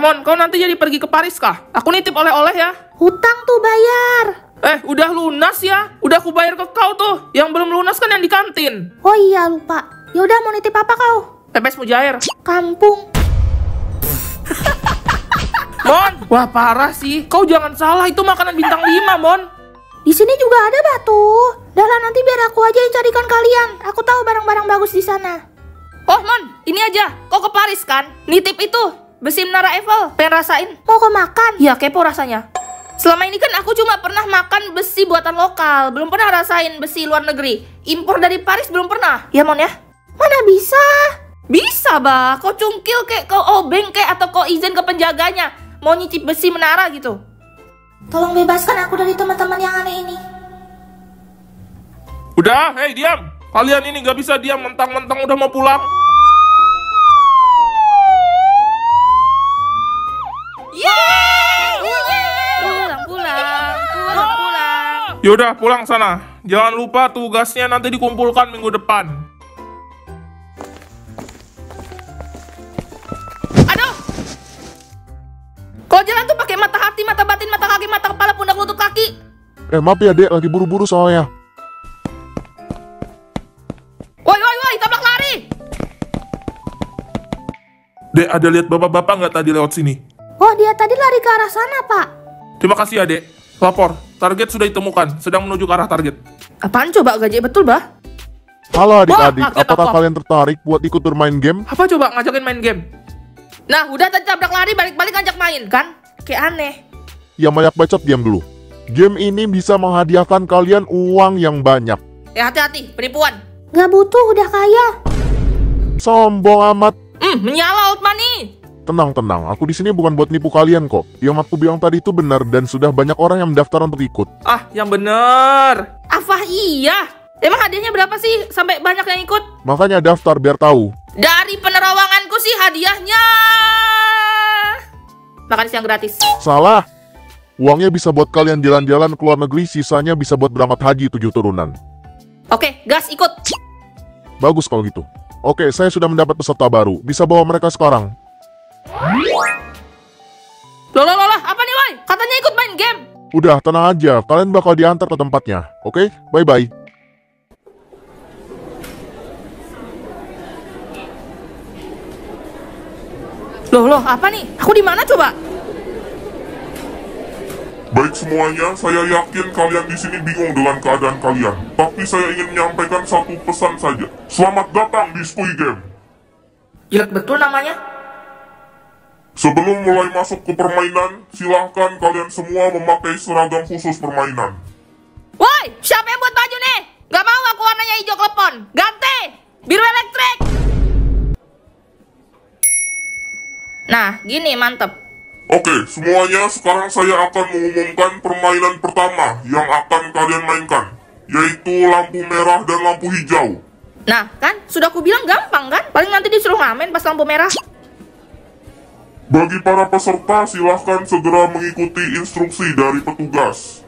Mon, kau nanti jadi pergi ke Paris kah? Aku nitip oleh-oleh ya. Hutang tuh bayar. Udah lunas ya? Udah aku bayar ke kau tuh. Yang belum lunas kan yang di kantin. Oh iya, lupa. Yaudah, mau nitip apa kau? Pepes Mujair. Kampung. Mon, wah parah sih. Kau jangan salah, itu makanan bintang 5, Mon. Di sini juga ada batu. Dah lah, nanti biar aku aja yang carikan kalian. Aku tahu barang-barang bagus di sana. Oh, Mon, ini aja. Kau ke Paris kan? Nitip itu, besi Menara Eiffel. Pengen rasain? Mau kau makan? Ya, kepo rasanya. Selama ini kan aku cuma pernah makan besi buatan lokal. Belum pernah rasain besi luar negeri. Impor dari Paris belum pernah. Ya, Mon ya? Mana bisa? Bisa, bah. Kau cungkil kek, kau obeng kek, atau kau izin ke penjaganya. Mau nyicip besi menara gitu. Tolong bebaskan aku dari teman-teman yang aneh ini. Udah, hei diam. Kalian ini gak bisa diam mentang-mentang udah mau pulang. Pulang. Yaudah, pulang sana. Jangan lupa tugasnya nanti dikumpulkan minggu depan. Aduh! Kau jalan tuh pakai mata hati, mata batin, mata kaki, mata kepala, pundak, lutut, kaki. Maaf ya dek, lagi buru-buru soalnya. Woi, tabrak lari! Dek, ada lihat bapak-bapak nggak tadi lewat sini? Oh, dia tadi lari ke arah sana, Pak. Terima kasih ya dek. Lapor, target sudah ditemukan, sedang menuju ke arah target. Apaan coba gaji betul, bah? Halo adik-adik, Wah, kaget apakah aku. kalian tertarik buat ikut bermain game? Apa coba ngajakin main game? Nah, udah tadi tabrak lari, balik-balik ngajak main, kan? Kayak aneh. Yang banyak bacot diam dulu. Game ini bisa menghadiahkan kalian uang yang banyak. Hati-hati, penipuan. Gak butuh, udah kaya. Sombong amat. Menyala Outmani. Tenang, aku di sini bukan buat nipu kalian kok. Yang aku bilang tadi itu benar dan sudah banyak orang yang mendaftar untuk ikut. Ah, yang bener. Apa iya? Emang hadiahnya berapa sih sampai banyak yang ikut? Makanya daftar biar tahu. Dari penerawanganku sih hadiahnya makan siang gratis. Salah. Uangnya bisa buat kalian jalan-jalan ke luar negeri, sisanya bisa buat berangkat haji 7 turunan. Oke, gas ikut. Bagus kalau gitu. Oke, saya sudah mendapat peserta baru. Bisa bawa mereka sekarang. Loh, apa nih, woi? Katanya ikut main game. Udah, tenang aja. Kalian bakal diantar ke tempatnya. Oke? Bye-bye. Loh, apa nih? Aku di mana coba? Baik semuanya, saya yakin kalian di sini bingung dengan keadaan kalian. Tapi saya ingin menyampaikan satu pesan saja. Selamat datang di Spui Game. Jelek betul namanya. Sebelum mulai masuk ke permainan, silahkan kalian semua memakai seragam khusus permainan. Woi, siapa yang buat baju nih? Gak mau aku warnanya hijau klepon. Ganti, biru elektrik. Nah, gini mantep. Oke, semuanya sekarang saya akan mengumumkan permainan pertama yang akan kalian mainkan, yaitu lampu merah dan lampu hijau. Nah, kan? Sudah aku bilang gampang kan? Paling nanti disuruh ngamen pas lampu merah. Bagi para peserta, silahkan segera mengikuti instruksi dari petugas.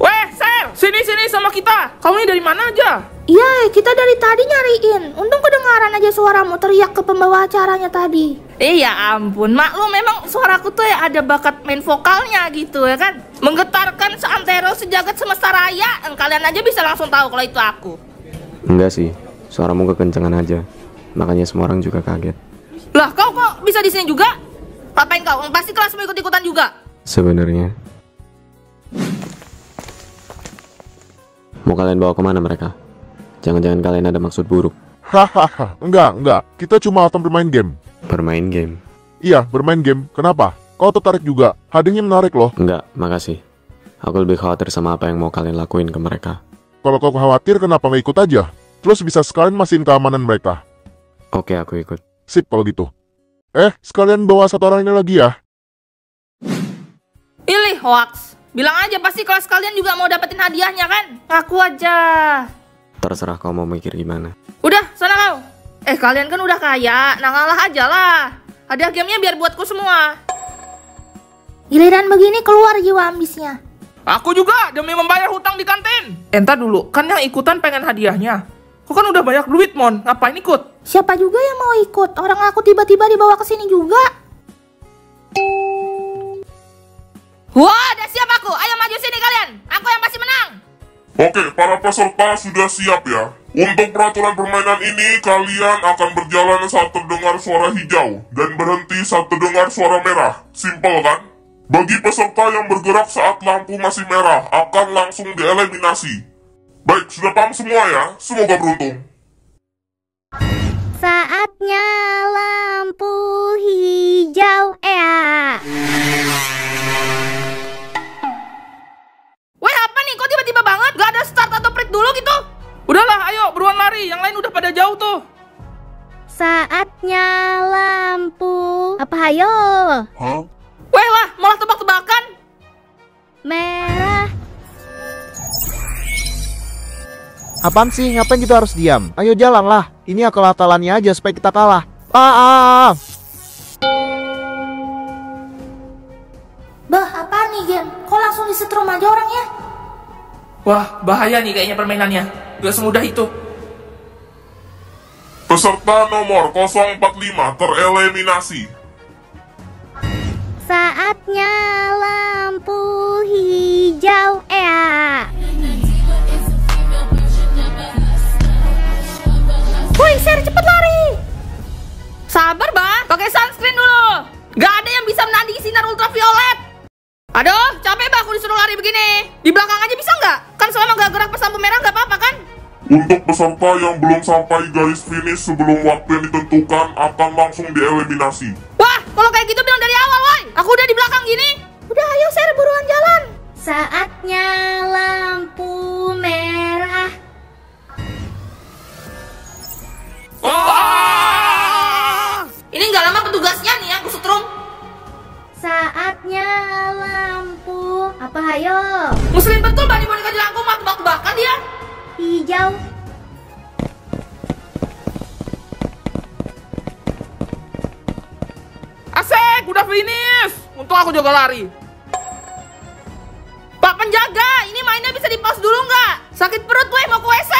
Weh, Sel! Sini sama kita. Kamu ini dari mana aja? Iya, kita dari tadi nyariin. Untung kedengaran aja suaramu teriak ke pembawa acaranya tadi. Ya ampun, maklum memang suaraku tuh ya ada bakat main vokalnya gitu ya kan. Menggetarkan seantero sejagat semesta raya. Kalian aja bisa langsung tahu kalau itu aku. Enggak sih, suaramu kekencengan aja. Makanya semua orang juga kaget. Lah, kau kok bisa di sini juga? Ngapain kau? Pasti kelas mau ikut-ikutan juga. Sebenarnya mau kalian bawa kemana mereka? Jangan-jangan kalian ada maksud buruk. Hahaha, enggak. Kita cuma akan bermain game. Bermain game? Iya, bermain game. Kenapa? Kau tertarik juga? Hadiahnya menarik loh. Enggak, makasih. Aku lebih khawatir sama apa yang mau kalian lakuin ke mereka. Kalau kau khawatir, kenapa nggak ikut aja? Terus bisa sekalian mastiin keamanan mereka. Oke, aku ikut. Sip kalau gitu. Sekalian bawa satu orang ini lagi ya. Pilih hoax. Bilang aja pasti kelas kalian juga mau dapetin hadiahnya kan? Ngaku aja. Terserah kau mau mikir gimana. Udah, sana kau. Kalian kan udah kaya, nah ngalah aja lah. Hadiah gamenya biar buatku semua. Giliran begini keluar jiwa ambisnya. Aku juga demi membayar hutang di kantin. Entar dulu, kan yang ikutan pengen hadiahnya. Kau kan udah banyak duit, Mon. Ngapain ikut? Siapa juga yang mau ikut? Orang aku tiba-tiba dibawa ke sini juga. Wah, udah siap aku. Ayo maju sini kalian. Aku yang pasti menang. Oke, para peserta sudah siap ya. Untuk peraturan permainan ini, kalian akan berjalan saat terdengar suara hijau dan berhenti saat terdengar suara merah. Simpel kan? Bagi peserta yang bergerak saat lampu masih merah, akan langsung dieliminasi. Baik, sudah paham semua ya? Semoga beruntung. Saatnya lampu hijau. Weh, apa nih? Kok tiba-tiba banget? Gak ada start atau break dulu gitu? Udahlah, ayo beruan lari. Yang lain udah pada jauh tuh. Saatnya lampu. Apa hayo? Weh lah, malah tebak-tebakan. Merah. Apaan sih? Ngapain kita harus diam? Ayo jalan lah. Ini akal-akalannya aja supaya kita kalah. Bah, apaan nih game? Kok langsung disetrum aja orangnya? Wah, bahaya nih kayaknya permainannya. Gak semudah itu. Peserta nomor 045 tereliminasi. Saatnya lampu hijau. Woi, Ser, cepet lari! Sabar, Bah. Pakai sunscreen dulu. Gak ada yang bisa menandingi sinar ultraviolet. Aduh, capek Bah aku disuruh lari begini. Di belakang aja bisa nggak? Kan selama gak gerak pas lampu merah nggak apa-apa kan? Untuk peserta yang belum sampai garis finish sebelum waktu yang ditentukan akan langsung dieliminasi. Wah, kalau kayak gitu bilang dari awal, woi. Aku udah di belakang gini. Udah, ayo Ser, buruan jalan. Saatnya lampu merah. Wah! Ini nggak lama petugasnya nih aku setrum. Saatnya lampu. Apa hayo? Muslim betul Bani boneka jelangkung mah tebak-tebakan dia. Hijau. Asik, udah finish. Untung aku juga lari. Pak penjaga, ini mainnya bisa di-pause dulu nggak? Sakit perut weh, mau ke WC.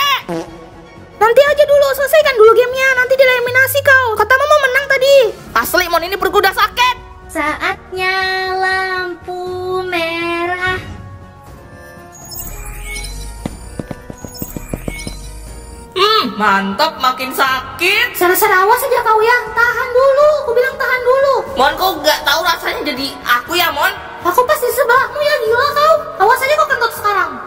Nanti aja dulu, selesaikan dulu gamenya. Nanti dieliminasi kau. Katamu mau menang tadi. Asli, Mon, ini perut udah sakit. Saatnya lampu merah. Mantap, makin sakit. Ser, awas aja kau ya. Tahan dulu, aku bilang tahan dulu. Mon, kau nggak tahu rasanya jadi aku ya, Mon? Aku pasti sebelahmu ya, gila kau. Awas aja kau kentut sekarang.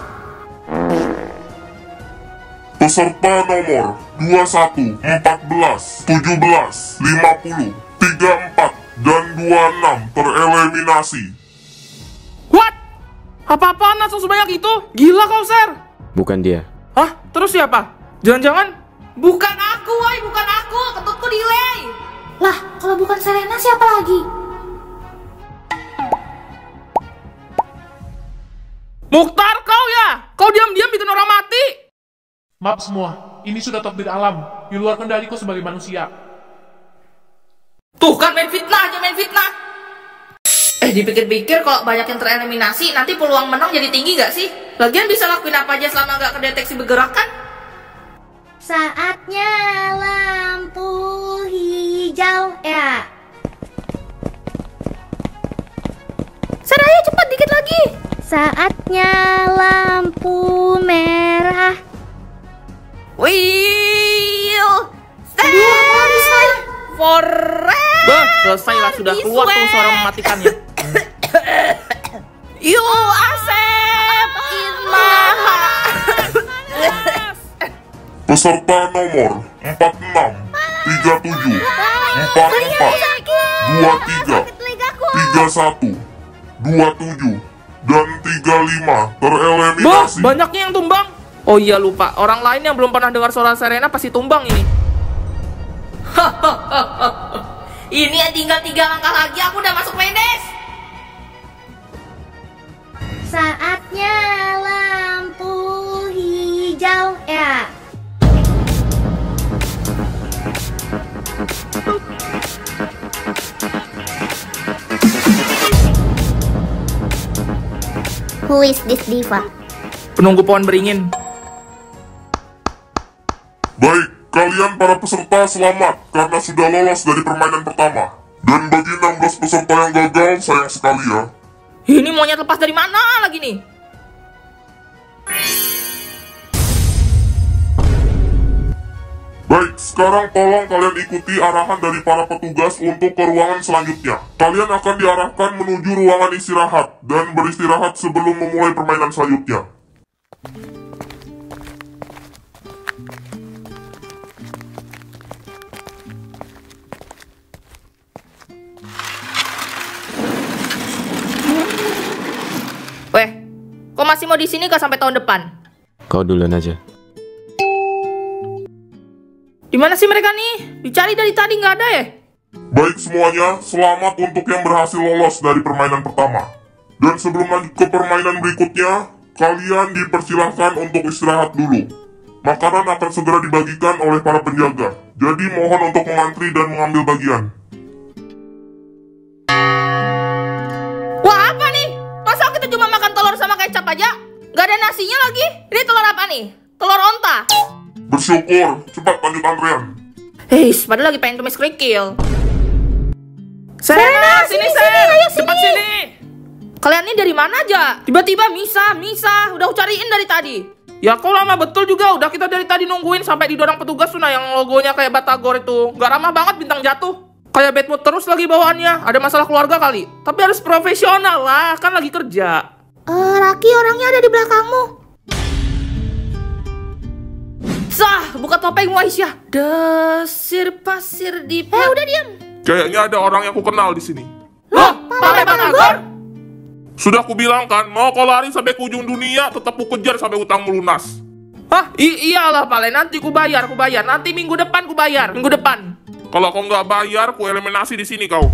Peserta nomor 21, 14, 17, 50, 34, dan 26 tereliminasi. What? Apa-apaan langsung sebanyak itu? Gila kau, Ser. Bukan dia. Hah? Terus siapa? Jangan-jangan? Bukan aku, woi, bukan aku. Kentutku delay. Lah, kalau bukan Serena siapa lagi? Mukhtar, kau ya? Kau diam-diam bikin orang mati. Maaf semua, ini sudah takdir alam, di luar kendaliku sebagai manusia. Tuh kan main fitnah aja, main fitnah. Dipikir-pikir kalau banyak yang tereliminasi, nanti peluang menang jadi tinggi gak sih? Lagian bisa lakuin apa aja selama gak kedeteksi bergerak kan? Saatnya lampu hijau. Ser, ayo cepat dikit lagi. Saatnya lampu merah. Will Forest. Bah, selesai lah, sudah keluar tuh suara mematikannya. You Asep Ilmaha. Peserta nomor 46, 37, 44, 23, 31, 27, dan 35 tereliminasi. Bah, banyaknya yang tumbang. Oh iya lupa, orang lain yang belum pernah dengar suara Serena pasti tumbang ini. Ini tinggal 3 langkah lagi aku udah masuk finish. Saatnya lampu hijau. Who is this diva? Penunggu pohon beringin. kalian para peserta selamat karena sudah lolos dari permainan pertama. Dan bagi 16 peserta yang gagal, sayang sekali ya. Ini monyet lepas dari mana lagi nih? Baik, sekarang tolong kalian ikuti arahan dari para petugas untuk ke ruangan selanjutnya. Kalian akan diarahkan menuju ruangan istirahat dan beristirahat sebelum memulai permainan selanjutnya. Weh, kok masih mau di sini kah sampai tahun depan? Kau duluan aja. Di mana sih mereka nih? Dicari dari tadi nggak ada ya? Baik semuanya, selamat untuk yang berhasil lolos dari permainan pertama. Dan sebelum lanjut ke permainan berikutnya, kalian dipersilahkan untuk istirahat dulu. Makanan akan segera dibagikan oleh para penjaga, jadi mohon untuk mengantri dan mengambil bagian. Wah, apa nih? Masa kita cuma makan telur sama kecap aja? Nggak ada nasinya lagi? Ini telur apa nih? Telur onta? Bersyukur, cepat lanjut antrean. Hei, padahal lagi pengen tumis kerikil. Serena, sini Ser, cepat sini. Kalian ini dari mana aja? Tiba-tiba Misa, udah aku cariin dari tadi. Ya kok lama betul juga, udah kita dari tadi nungguin sampai didorong petugas tuh yang logonya kayak Batagor itu. Gak ramah banget bintang jatuh. Kayak bad mood terus lagi bawaannya, ada masalah keluarga kali. Tapi harus profesional lah, kan lagi kerja. Raki orangnya ada di belakangmu. Sah, buka topengmu Aisyah. Desir pasir di... Udah diam. Kayaknya ada orang yang aku kenal di sini. Loh, Pak Batagor? Sudah aku bilang kan, mau kau lari sampai ke ujung dunia, tetap ku kejar sampai utangmu lunas. Hah, iyalah Pale, nanti ku bayar. Nanti minggu depan ku bayar, minggu depan. Kalau kau nggak bayar, ku eliminasi di sini kau.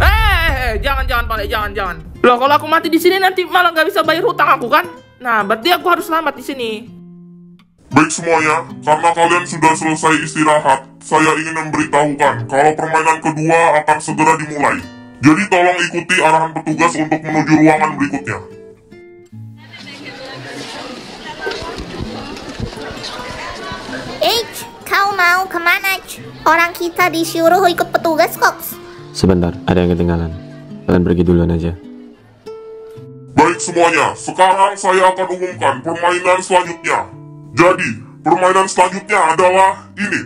Jangan Pale, jangan. Loh, kalau aku mati di sini nanti malah nggak bisa bayar hutang aku kan? Nah, berarti aku harus selamat di sini. Baik semuanya, karena kalian sudah selesai istirahat, saya ingin memberitahukan kalau permainan kedua akan segera dimulai. Jadi tolong ikuti arahan petugas untuk menuju ruangan berikutnya. Kau mau kemana? Orang kita disuruh ikut petugas kok. Sebentar, ada yang ketinggalan. Kalian pergi duluan aja. Baik semuanya, sekarang saya akan umumkan permainan selanjutnya. Jadi, permainan selanjutnya adalah ini.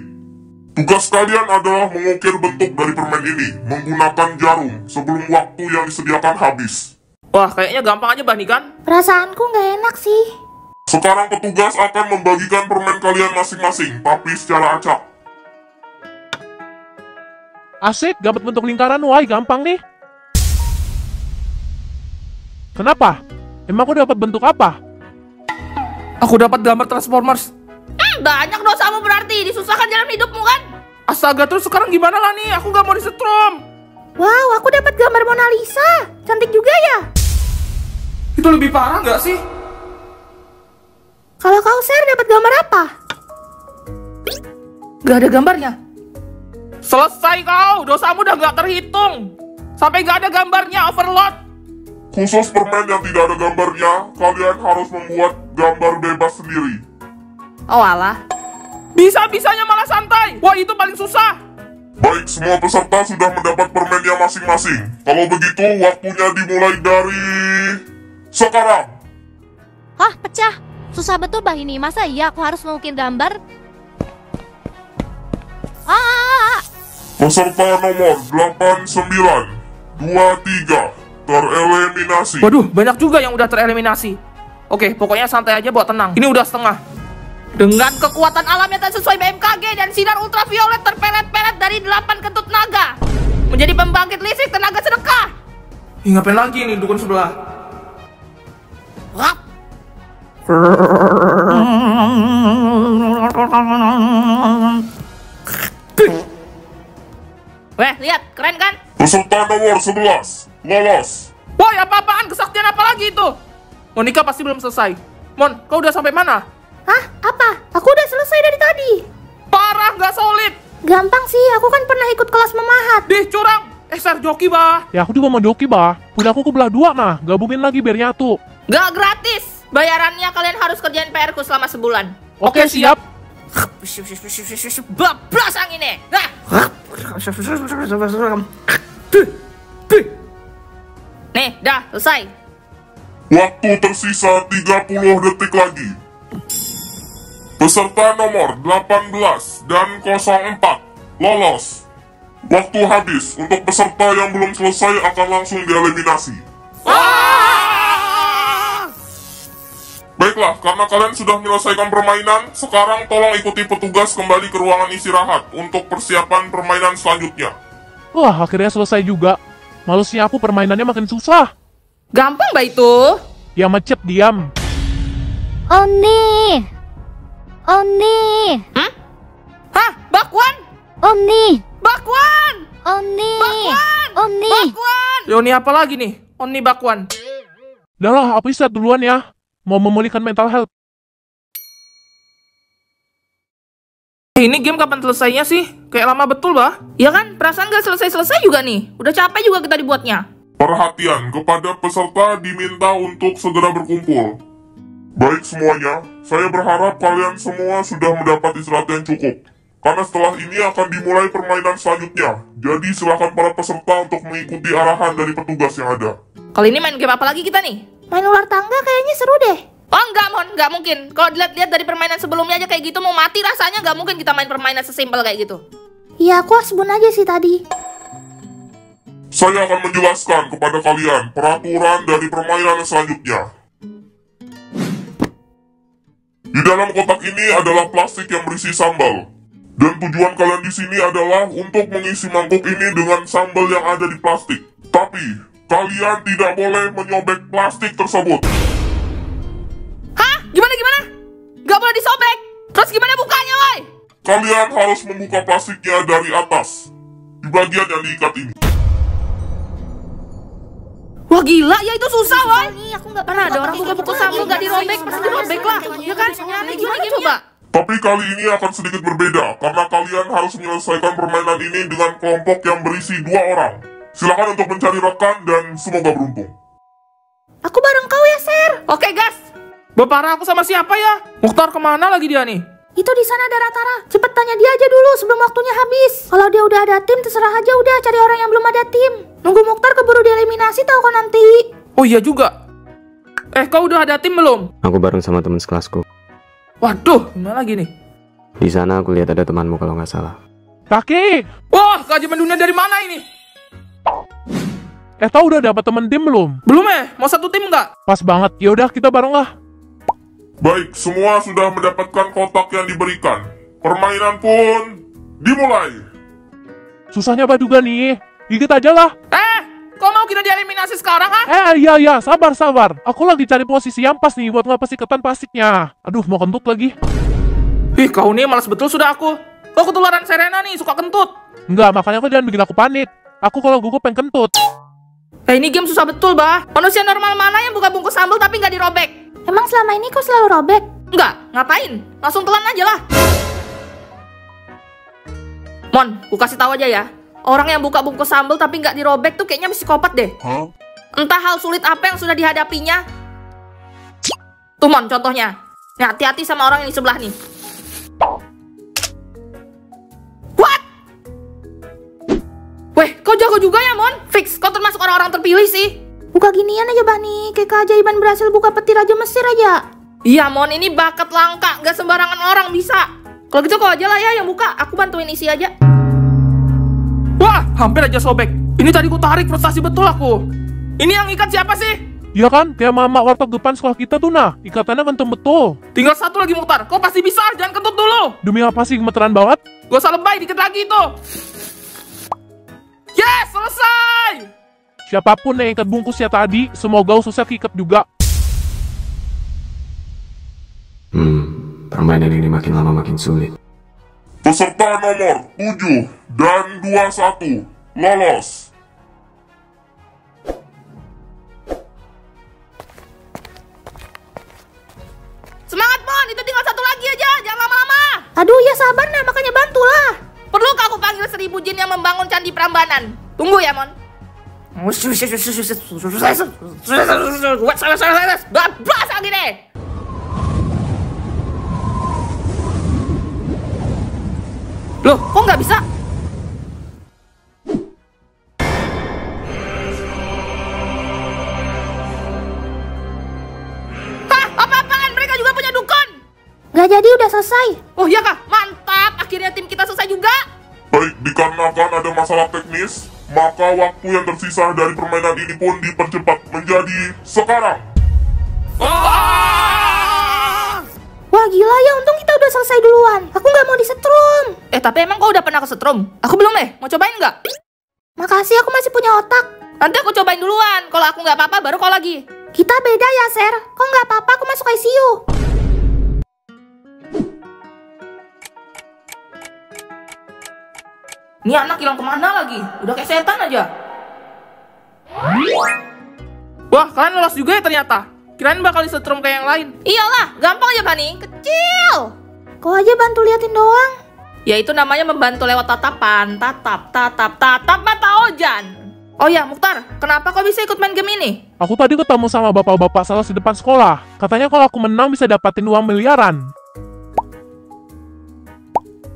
Tugas kalian adalah mengukir bentuk dari permen ini menggunakan jarum sebelum waktu yang disediakan habis. Wah, kayaknya gampang aja Bani kan? Perasaanku nggak enak sih. Sekarang petugas akan membagikan permen kalian masing-masing, tapi secara acak. Asik, dapat bentuk lingkaran, wah gampang nih. Kenapa? Emang aku dapat bentuk apa? Aku dapat gambar Transformers. Banyak dosamu berarti, disusahkan jalan hidupmu kan? Astaga, terus sekarang gimana lah nih? Aku gak mau disetrum. Wow, aku dapat gambar Mona Lisa. Cantik juga ya. Itu lebih parah gak sih? Kalau kau share dapat gambar apa? Gak ada gambarnya. Selesai kau, dosamu udah gak terhitung. Sampai gak ada gambarnya, overload. Khusus permen yang tidak ada gambarnya, kalian harus membuat gambar bebas sendiri. Oh alah. Bisa-bisanya malah santai. Wah, itu paling susah. Baik, semua peserta sudah mendapat permennya masing-masing. Kalau begitu, waktunya dimulai dari sekarang. Hah, pecah. Susah betul bah ini. Masa iya aku harus mengukir gambar? Peserta nomor 8923 tereliminasi. Waduh, banyak juga yang udah tereliminasi. Oke, pokoknya santai aja, buat tenang. Ini udah setengah. Dengan kekuatan alam yang tak sesuai BMKG dan sinar ultraviolet terpelet-pelet dari 8 kentut naga menjadi pembangkit listrik tenaga sedekah. Ngapain lagi nih dukun sebelah? Rap. Weh, lihat, keren kan? Peserta nomor 11 lolos. Woi, apa-apaan? Kesaktian apa lagi itu? Monica pasti belum selesai. Mon, kau udah sampai mana? Hah? Apa? Aku udah selesai dari tadi. Parah, nggak solid. Gampang sih, aku kan pernah ikut kelas memahat. Dih, curang. Ser, joki bah. Ya aku juga mau joki bah. Udah aku kebelah dua nah, gabungin lagi biar nyatu. Nggak gratis. Bayarannya kalian harus kerjain PR-ku selama sebulan. Oke, siap. Bablas anginnya. Nah. Nih, dah selesai. Waktu tersisa 30 detik lagi. Peserta nomor 18 dan 04 lolos. Waktu habis. Untuk peserta yang belum selesai akan langsung dieliminasi. Baiklah, karena kalian sudah menyelesaikan permainan, sekarang tolong ikuti petugas kembali ke ruangan istirahat untuk persiapan permainan selanjutnya. Wah, akhirnya selesai juga. Malesnya aku permainannya makin susah. Gampang bah itu. Ya macet, diam. Oni. Hah? Bakwan? Oni. Bakwan! Oni. Bakwan! Oni. Bakwan! Yoni apa lagi nih? Oni Bakwan. Udah lah, aku istirahat duluan ya. Mau memulihkan mental health. Ini game kapan selesainya sih? Kayak lama betul, bah. Ya kan? Perasaan gak selesai-selesai juga nih. Udah capek juga kita dibuatnya. Perhatian, kepada peserta diminta untuk segera berkumpul. Baik semuanya, saya berharap kalian semua sudah mendapat istirahat yang cukup. Karena setelah ini akan dimulai permainan selanjutnya. Jadi silakan para peserta untuk mengikuti arahan dari petugas yang ada. Kali ini main game apa lagi kita nih? Main ular tangga kayaknya seru deh. Oh enggak, Mon, enggak mungkin. Kalau dilihat-lihat dari permainan sebelumnya aja kayak gitu mau mati rasanya, enggak mungkin kita main permainan sesimpel kayak gitu. Iya, aku asbun aja sih tadi. Saya akan menjelaskan kepada kalian peraturan dari permainan selanjutnya. Di dalam kotak ini adalah plastik yang berisi sambal. Dan tujuan kalian di sini adalah untuk mengisi mangkuk ini dengan sambal yang ada di plastik. Tapi, kalian tidak boleh menyobek plastik tersebut. Hah? Gimana? Gak boleh disobek? Terus gimana bukanya, woy? Kalian harus membuka plastiknya dari atas, di bagian yang diikat ini. Wah gila, ya itu susah, woy. Nih, aku nggak Mana ada orang buka-buka sambal gak dirobek? Pasti dirobek lah, ya kan? Ini gimana coba? Tapi kali ini akan sedikit berbeda, karena kalian harus menyelesaikan permainan ini dengan kelompok yang berisi 2 orang. Silakan untuk mencari rekan dan semoga beruntung. Aku bareng kau ya, Ser. Oke, gas. Bapara aku sama siapa ya? Mukhtar kemana lagi dia nih? Itu di sana ada Ratara. Cepet tanya dia aja dulu sebelum waktunya habis. Kalau dia udah ada tim, terserah aja udah cari orang yang belum ada tim. Nunggu Mukhtar keburu dieliminasi tau kan nanti. Oh iya juga. Kau udah ada tim belum? Aku bareng sama teman sekelasku. Waduh, gimana lagi nih? Di sana aku lihat ada temanmu kalau nggak salah. Kaki! Wah, keajaiban dunia dari mana ini? Tahu udah dapat temen tim belum? Belum mau satu tim nggak? Pas banget, yaudah kita bareng lah. Baik, semua sudah mendapatkan kotak yang diberikan. Permainan pun dimulai. Susahnya apa juga nih? Gigit aja lah. Kok mau kita dieliminasi sekarang, ha? Iya, sabar. Aku lagi cari posisi yang pas nih buat ngelepas iketan plastiknya. Aduh, mau kentut lagi. Ih, kau nih malas betul sudah aku. Kau ketularan Serena nih, suka kentut. Enggak, makanya aku jangan bikin aku panik. Aku kalau gugup pengen kentut. Ini game susah betul, bah. Manusia normal mana yang buka bungkus sambal tapi nggak dirobek? Emang selama ini kau selalu robek? Enggak, ngapain? Langsung telan aja lah. Mon, ku kasih tahu aja ya. Orang yang buka bungkus sambal tapi nggak dirobek tuh kayaknya psikopat deh. Entah hal sulit apa yang sudah dihadapinya. Tuh, Mon, contohnya. Nih, hati-hati sama orang yang di sebelah nih. What? Weh, kau jago juga ya, Mon? Fix, kau termasuk orang-orang terpilih sih. Buka ginian aja, Bah, nih. Kayak keajaiban berhasil buka peti Raja Mesir aja. Iya, Mon, ini bakat langka. Nggak sembarangan orang bisa. Kalau gitu kau aja lah ya yang buka. Aku bantuin isi aja. Wah, hampir aja sobek. Ini tadi ku tarik, frustasi betul aku. Ini yang ikat siapa sih? Iya kan, kayak mama warteg depan sekolah kita tuh nah. Ikatannya kenceng betul. Tinggal satu lagi, Mukhtar. Kau pasti bisa, jangan kentut dulu. Demi apa sih gemeteran banget? Gak usah lebay, dikit lagi itu. Yes, selesai. Siapapun yang ikat bungkusnya tadi, semoga ususnya keikat juga. Permainan ini makin lama makin sulit. Peserta nomor 7 dan 21 lolos. Semangat, Mon. Itu tinggal satu lagi aja. Jangan lama-lama. Aduh, ya sabar nah, makanya bantulah. Perlukah aku panggil 1000 jin yang membangun candi Prambanan? Tunggu ya, Mon. Bablas lagi deh. Loh, kok nggak bisa? Hah, apa-apaan? Mereka juga punya dukun. Gak jadi, udah selesai. Oh iya kah? Mantap, akhirnya tim kita selesai juga. Baik, dikarenakan ada masalah teknis, maka waktu yang tersisa dari permainan ini pun dipercepat menjadi sekarang. Wah gila ya, untung kita udah selesai duluan. Aku nggak mau disetrum. Tapi emang kau udah pernah kesetrum? Aku belum mau cobain nggak? Makasih, aku masih punya otak. Nanti aku cobain duluan, kalau aku nggak apa-apa baru kau lagi. Kita beda ya, Ser. Kok nggak apa-apa, aku masuk ICU. Ini anak hilang kemana lagi? Udah kayak setan aja. Wah, kalian lolos juga ya ternyata. Kirain bakal disetrum kayak yang lain. Iyalah, gampang aja Bani, kecil. Kau aja bantu liatin doang. Ya itu namanya membantu lewat tatapan. Tatap mata Ojan. Oh ya, Mukhtar, kenapa kau bisa ikut main game ini? Aku tadi ketemu sama bapak-bapak salah di depan sekolah. Katanya kalau aku menang bisa dapatin uang miliaran.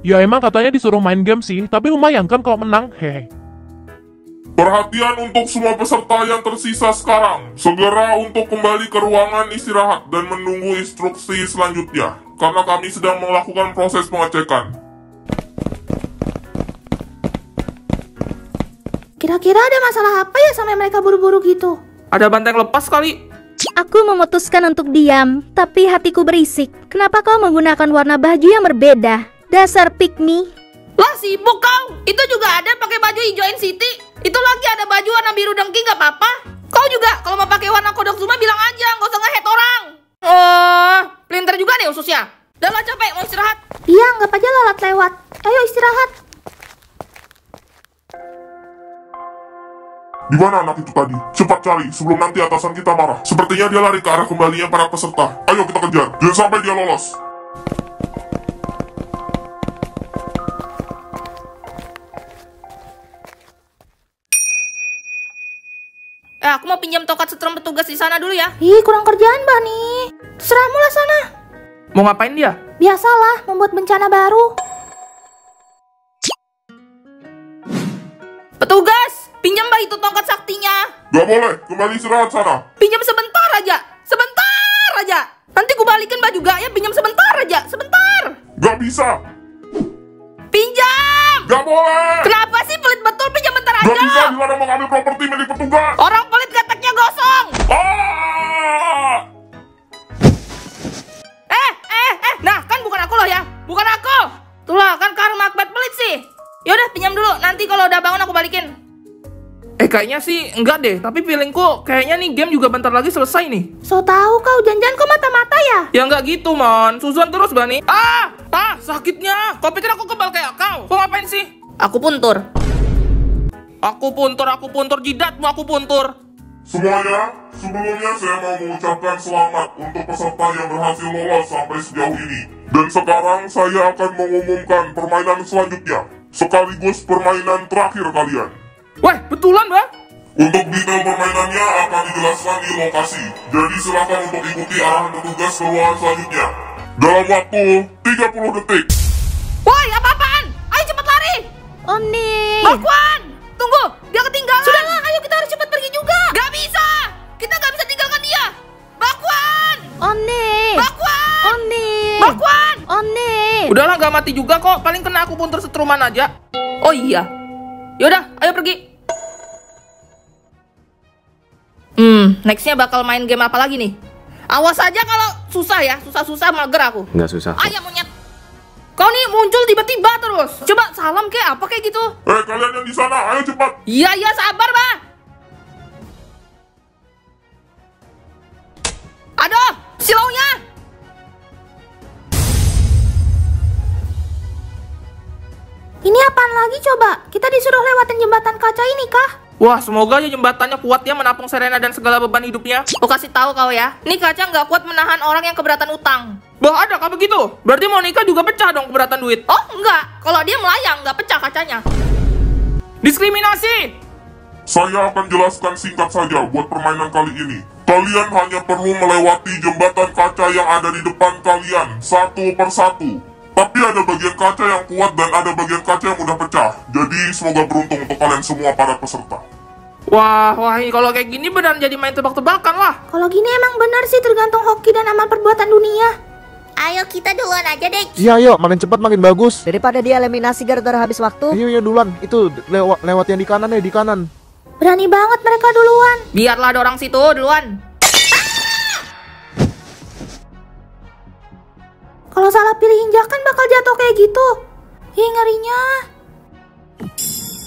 Ya emang katanya disuruh main game sih, tapi lumayan kan kalau menang, hehe. Perhatian untuk semua peserta yang tersisa sekarang. Segera untuk kembali ke ruangan istirahat dan menunggu instruksi selanjutnya. Karena kami sedang melakukan proses pengecekan. Kira-kira ada masalah apa ya sampai mereka buru-buru gitu? Ada banteng lepas kali. Aku memutuskan untuk diam, tapi hatiku berisik. Kenapa kau menggunakan warna baju yang berbeda? Dasar pick me. Lah sibuk kau. Itu juga ada pakai baju hijau NCT. Itu lagi ada baju warna biru dengki nggak apa-apa. Kau juga kalau mau pakai warna kodok Zuma bilang aja, nggak usah nge-hate orang. Oh, pelintir juga nih ususnya. Udah lah capek, mau istirahat. Iya, anggap aja lalat lewat. Ayo istirahat. Di mana anak itu tadi? Cepat cari sebelum nanti atasan kita marah. Sepertinya dia lari ke arah kembalinya para peserta. Ayo kita kejar, jangan sampai dia lolos. Aku mau pinjam tongkat setrum petugas di sana dulu ya. Ih, kurang kerjaan, Bani. Terserahmu lah sana. Mau ngapain dia? Biasalah, membuat bencana baru. Petugas, pinjam itu tongkat saktinya. Gak boleh, kembali istirahat sana. Pinjam sebentar aja. Sebentar aja. Nanti gue balikin baju gaya, pinjam sebentar aja. Sebentar. Gak bisa. Pinjam. Gak boleh. Kenapa sih pelit betul, pinjam bentar aja. Gak bisa, dilarang mengambil properti milik petugas. Orang pelit keteknya gosong. Nah kan bukan aku loh ya. Bukan aku. Itulah kan karma akibat pelit sih. Yaudah pinjam dulu, nanti kalau udah bangun aku balikin. Kayaknya sih enggak deh, tapi feelingku kayaknya nih game juga bentar lagi selesai nih. So tahu kau, jangan kau mata-mata ya? Ya enggak gitu, Mon. Susun terus, Bani. Sakitnya. Kau pikir aku kebal kayak kau? Kau ngapain sih? Aku puntur. Aku puntur jidatmu, aku puntur. Semuanya, sebelumnya saya mau mengucapkan selamat untuk peserta yang berhasil lolos sampai sejauh ini. Dan sekarang saya akan mengumumkan permainan selanjutnya, sekaligus permainan terakhir kalian. Wah, betulan, Bang? Untuk detail permainannya akan dijelaskan di lokasi. Jadi silakan untuk ikuti arahan petugas ke ruangan selanjutnya. Dalam waktu 30 detik. Woi, apa-apaan? Ayo cepat lari. Oh nih. Bakwan, tunggu, dia ketinggalan. Sudahlah, ayo kita harus cepat pergi juga. Gak bisa. Kita gak bisa tinggalkan dia. Bakwan. Oh nih. Bakwan. Oh nih. Bakwan. Oh nih. Udahlah, gak mati juga kok. Paling kena aku puntur setruman aja. Oh iya. Yaudah, ayo pergi. Nextnya bakal main game apa lagi nih? Awas aja kalau susah ya. Susah-susah mager aku. Nggak susah. Ayam monyet. Kau nih muncul tiba-tiba terus. Coba salam kayak apa kayak gitu. Kalian yang di sana, ayo cepat. Iya, sabar, Bah. Aduh, silaunya. Ini apaan lagi coba? Kita disuruh lewatin jembatan kaca ini kah? Wah, semoga aja jembatannya kuat ya menampung Serena dan segala beban hidupnya. Aku kasih tahu kau ya, ini kaca nggak kuat menahan orang yang keberatan utang. Bah, ada kah begitu? Berarti Monica juga pecah dong keberatan duit. Oh, enggak. Kalau dia melayang, nggak pecah kacanya. Diskriminasi! Saya akan jelaskan singkat saja buat permainan kali ini. Kalian hanya perlu melewati jembatan kaca yang ada di depan kalian, satu persatu. Tapi ada bagian kaca yang kuat dan ada bagian kaca yang mudah pecah. Jadi semoga beruntung untuk kalian semua para peserta. Wah, kalau kayak gini beneran jadi main tebak-tebakan lah. Kalau gini emang benar sih tergantung hoki dan amal perbuatan dunia. Ayo kita duluan aja deh. Iya, ayo, makin cepat makin bagus. Daripada dia eliminasi gara-gara habis waktu. Iya, duluan. Itu lewat yang di kanan ya, di kanan. Berani banget mereka duluan. Biarlah ada orang situ duluan. Kalau salah pilih injakan bakal jatuh kayak gitu. Ih, ngerinya.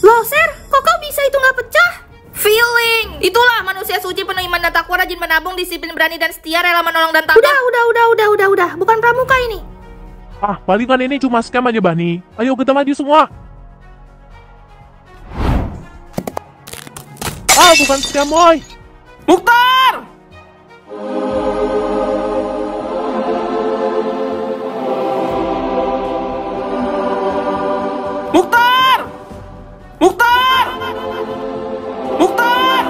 Loh, Ser, kok kau bisa itu nggak pecah? Feeling. Itulah manusia suci penuh iman dan takwa, rajin menabung, disiplin, berani dan setia, rela menolong dan tabah. Udah. Bukan pramuka ini. Ah, palingan ini cuma scam aja, Bani. Ayo kita maju semua. Ah, bukan scam, boy. Mukhtar! Mukhtar! Mukhtar! Mukhtar!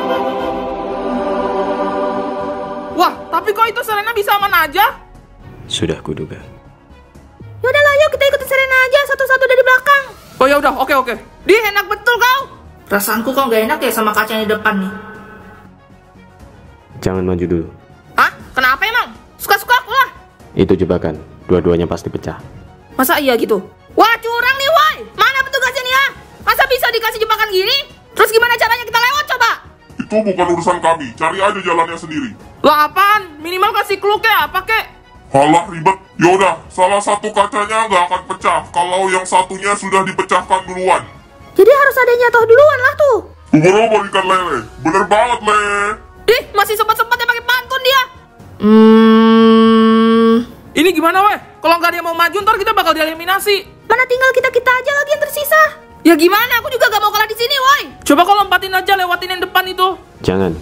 Wah, tapi kok itu Serena bisa aman aja? Sudah kuduga. Yaudahlah, yuk kita ikutin Serena aja satu-satu dari belakang. Oh ya udah, oke. Di enak betul kau. Perasaanku kok nggak enak ya sama kaca yang di depan nih. Jangan maju dulu. Hah? Kenapa emang? Suka-suka aku lah. Itu jebakan. Dua-duanya pasti pecah. Masa iya gitu? Wah, curang nih, woi. Mana petugasnya nih ya? Masa bisa dikasih jebakan gini? Terus gimana caranya kita lewat coba? Itu bukan urusan kami, cari aja jalannya sendiri. Lah apaan? Minimal kasih clue kek apa kek? Halah ribet. Yaudah, salah satu kacanya nggak akan pecah kalau yang satunya sudah dipecahkan duluan. Jadi harus ada yang jatuh duluan lah tuh. Ubur-ubur ikan lele. Bener banget, Le. Ih, masih sempat-sempatnya pakai pantun dia. Ini gimana weh? Kalau nggak ada yang mau maju ntar kita bakal dieliminasi. Mana tinggal kita aja lagi yang tersisa. Ya gimana? Aku juga gak mau kalah di sini, woi. Coba kau lompatin aja lewatin yang depan itu. Jangan.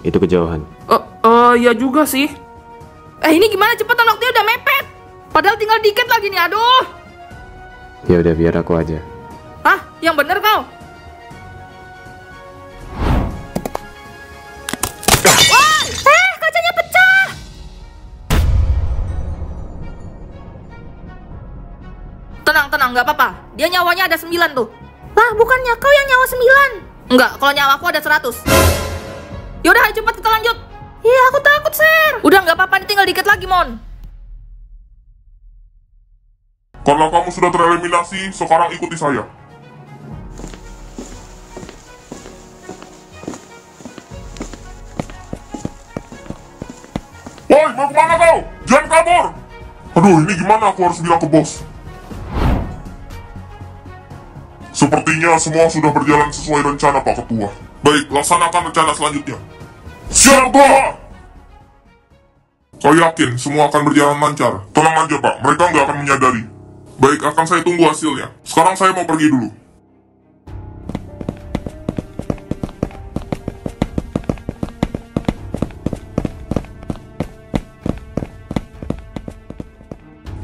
Itu kejauhan. Iya juga sih. Ini gimana? Cepetan, waktunya udah mepet. Padahal tinggal dikit lagi nih, aduh. Ya udah biar aku aja. Hah? Yang bener kau? Woi! Kacanya pecah. Tenang, nggak apa-apa. Dia nyawanya ada 9 tuh. Lah, bukannya kau yang nyawa 9? Enggak, kalau nyawa aku ada 100. Yaudah, ayo cepat kita lanjut. Iya, aku takut, Ser. Udah, nggak apa-apa, tinggal dikit lagi, Mon. Karena kamu sudah tereliminasi, sekarang ikuti saya. Woi, mau kemana kau? Jangan kabur! Aduh, ini gimana aku harus bilang ke bos? Sepertinya semua sudah berjalan sesuai rencana, Pak Ketua. Baik, laksanakan rencana selanjutnya. Siap, Pak! Saya yakin semua akan berjalan lancar. Tenang aja, Pak. Mereka nggak akan menyadari. Baik, akan saya tunggu hasilnya. Sekarang saya mau pergi dulu.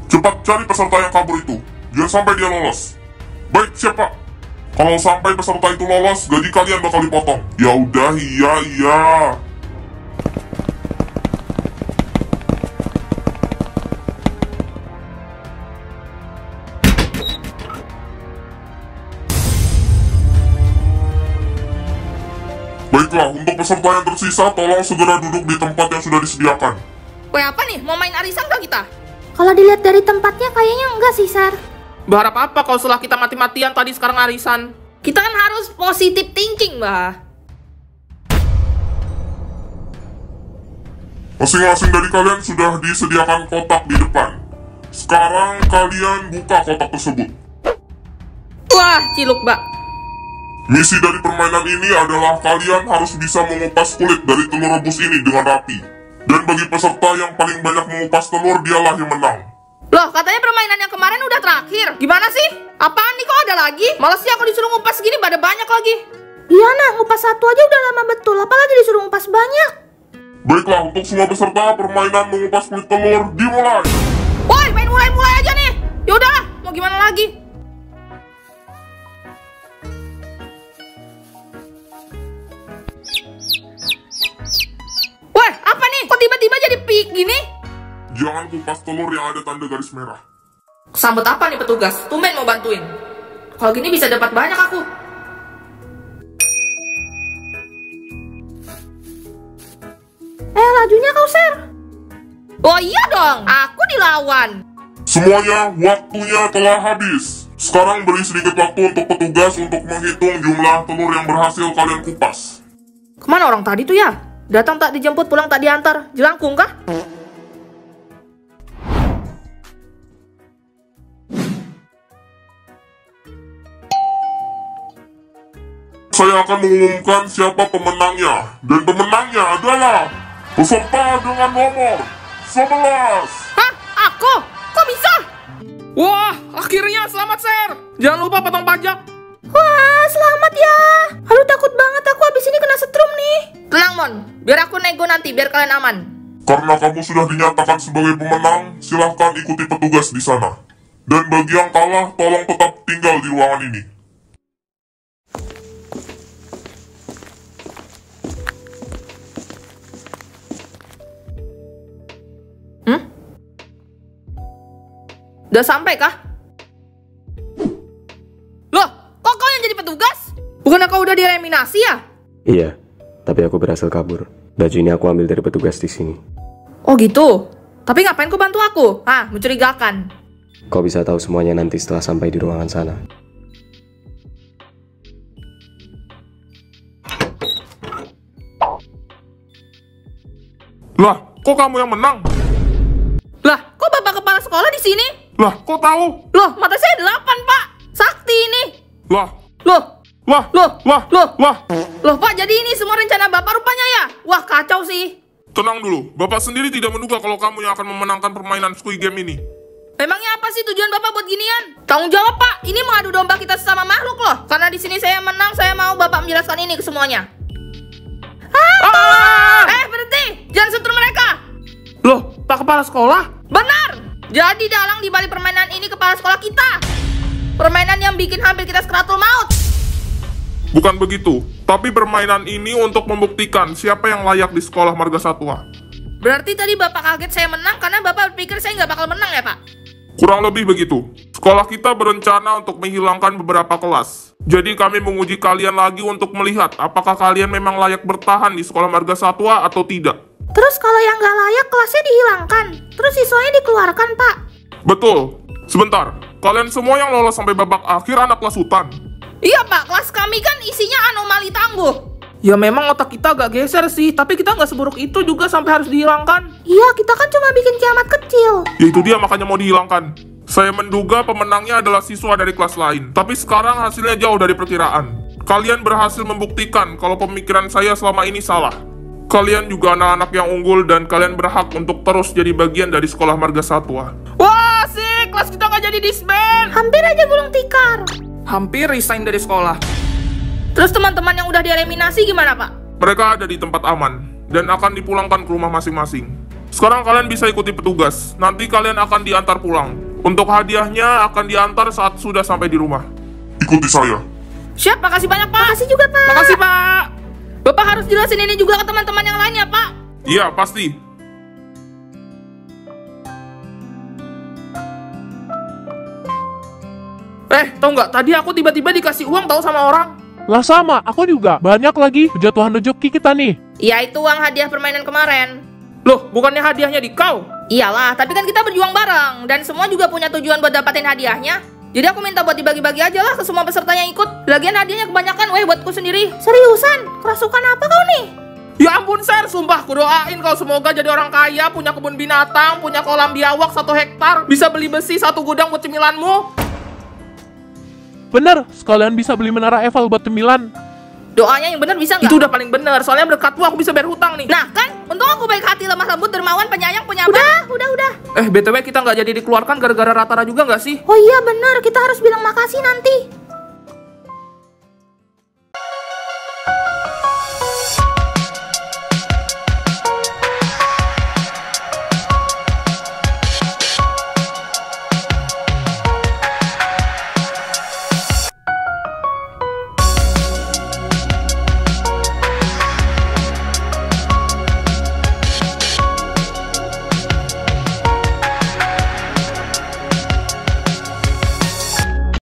Cepat cari peserta yang kabur itu. Jangan sampai dia lolos. Baik, siap, Pak. Kalau sampai peserta itu lolos, gaji kalian bakal dipotong. Ya udah, iya. Baiklah, untuk peserta yang tersisa, tolong segera duduk di tempat yang sudah disediakan. Weh, apa nih? Mau main arisan gak kita? Kalau dilihat dari tempatnya kayaknya enggak sih, Ser. Berharap apa kalau setelah kita mati-matian tadi sekarang arisan? Kita kan harus positive thinking, Mbah. Masing-masing dari kalian sudah disediakan kotak di depan. Sekarang kalian buka kotak tersebut. Wah, ciluk, Mbak. Misi dari permainan ini adalah kalian harus bisa mengupas kulit dari telur rebus ini dengan rapi. Dan bagi peserta yang paling banyak mengupas telur, dialah yang menang. Loh, katanya permainan yang kemarin udah terakhir. Gimana sih? Apaan nih, kok ada lagi? Males sih aku disuruh ngupas gini, pada banyak lagi. Iya, nah, ngupas satu aja udah lama betul, apalagi disuruh ngupas banyak. Baiklah, untuk semua peserta, permainan mengupas kulit telur dimulai. Woi, main mulai aja nih. Yaudahlah, mau gimana lagi? Weh, apa nih? Kok tiba-tiba jadi pik gini? Jangan kupas telur yang ada tanda garis merah. Kesambet apa nih petugas? Tumben mau bantuin. Kalau gini bisa dapat banyak aku. Lajunya kau, Sir. Oh iya dong, aku dilawan. Semuanya, waktunya telah habis. Sekarang beri sedikit waktu untuk petugas untuk menghitung jumlah telur yang berhasil kalian kupas. Kemana orang tadi tuh ya? Datang tak dijemput, pulang tak diantar. Jelangkung kah? Saya akan mengumumkan siapa pemenangnya. Dan pemenangnya adalah peserta dengan nomor 11. Hah? Aku? Kok bisa? Wah, akhirnya selamat, Sir. Jangan lupa potong pajak. Wah, selamat ya. Aduh, takut banget aku habis ini kena setrum nih. Tenang, Mon. Biar aku nego nanti, biar kalian aman. Karena kamu sudah dinyatakan sebagai pemenang, silahkan ikuti petugas di sana. Dan bagi yang kalah, tolong tetap tinggal di ruangan ini. Udah sampai kah? Loh, kok kau yang jadi petugas? Bukan kau udah dieliminasi ya? Iya, tapi aku berhasil kabur. Baju ini aku ambil dari petugas di sini. Oh gitu? Tapi ngapain kau bantu aku? Hah, mencurigakan. Kau bisa tahu semuanya nanti setelah sampai di ruangan sana. Lah, kok kamu yang menang? Lah, kok bapak kepala sekolah di sini? Lah, kok tahu? Loh, mata saya 8, Pak. Sakti ini. Lah, Loh, lah, loh, lah, loh. lah. Loh, Pak, jadi ini semua rencana bapak rupanya ya? Wah, kacau sih. Tenang dulu, Bapak sendiri tidak menduga kalau kamu yang akan memenangkan permainan Squid Game ini. Memangnya apa sih tujuan bapak buat ginian? Tanggung jawab, Pak. Ini mengadu domba kita sesama makhluk loh. Karena di sini saya menang, saya mau bapak menjelaskan ini ke semuanya. Berhenti! Jangan sentuh mereka! Loh, Pak Kepala Sekolah? Benar! Jadi dalang di balik permainan ini kepala sekolah kita. Permainan yang bikin hampir kita sekeratul maut. Bukan begitu, tapi permainan ini untuk membuktikan siapa yang layak di sekolah Marga Satwa. Berarti tadi bapak kaget saya menang karena bapak berpikir saya nggak bakal menang ya, Pak? Kurang lebih begitu. Sekolah kita berencana untuk menghilangkan beberapa kelas. Jadi kami menguji kalian lagi untuk melihat apakah kalian memang layak bertahan di sekolah Marga Satwa atau tidak. Terus kalau yang nggak layak kelasnya dihilangkan. Terus siswanya dikeluarkan, Pak. Betul. Sebentar, kalian semua yang lolos sampai babak akhir anak kelas hutan. Iya, Pak. Kelas kami kan isinya anomali tangguh. Ya memang otak kita agak geser sih, tapi kita nggak seburuk itu juga sampai harus dihilangkan. Iya, kita kan cuma bikin kiamat kecil. Ya itu dia makanya mau dihilangkan. Saya menduga pemenangnya adalah siswa dari kelas lain, tapi sekarang hasilnya jauh dari perkiraan. Kalian berhasil membuktikan kalau pemikiran saya selama ini salah. Kalian juga anak-anak yang unggul dan kalian berhak untuk terus jadi bagian dari sekolah Marga Satwa. Wah, sih, kelas kita nggak jadi disband. Hampir aja gulung tikar. Hampir resign dari sekolah. Terus teman-teman yang udah dieliminasi gimana, Pak? Mereka ada di tempat aman dan akan dipulangkan ke rumah masing-masing. Sekarang kalian bisa ikuti petugas. Nanti kalian akan diantar pulang. Untuk hadiahnya akan diantar saat sudah sampai di rumah. Ikuti saya. Siap, makasih banyak, Pak. Makasih juga, Pak. Makasih, Pak. Bapak harus jelasin ini juga ke teman-teman yang lain ya, Pak. Iya, pasti. Tau nggak? Tadi aku tiba-tiba dikasih uang tahu sama orang. Lah sama, aku juga. Banyak lagi jatuhan rezeki kita nih. Iya, itu uang hadiah permainan kemarin. Loh, bukannya hadiahnya di kau? Iyalah, tapi kan kita berjuang bareng. Dan semua juga punya tujuan buat dapatin hadiahnya. Jadi aku minta buat dibagi-bagi aja lah ke semua peserta yang ikut. Lagian hadiahnya kebanyakan, buatku sendiri. Seriusan? Kerasukan apa kau nih? Ya ampun, Sir, sumpah aku doain kau semoga jadi orang kaya, punya kebun binatang, punya kolam biawak 1 hektar, bisa beli besi 1 gudang buat cemilanmu. Bener, sekalian bisa beli menara Eiffel buat cemilan. Doanya yang bener bisa nggak? Itu udah paling bener, soalnya berkatmu aku bisa bayar hutang nih. Nah kan, untung aku baik hati, lemah lembut, dermawan, penyayang, penyabar. Udah. BTW kita nggak jadi dikeluarkan gara-gara Ratara juga nggak sih? Oh iya bener, kita harus bilang makasih nanti.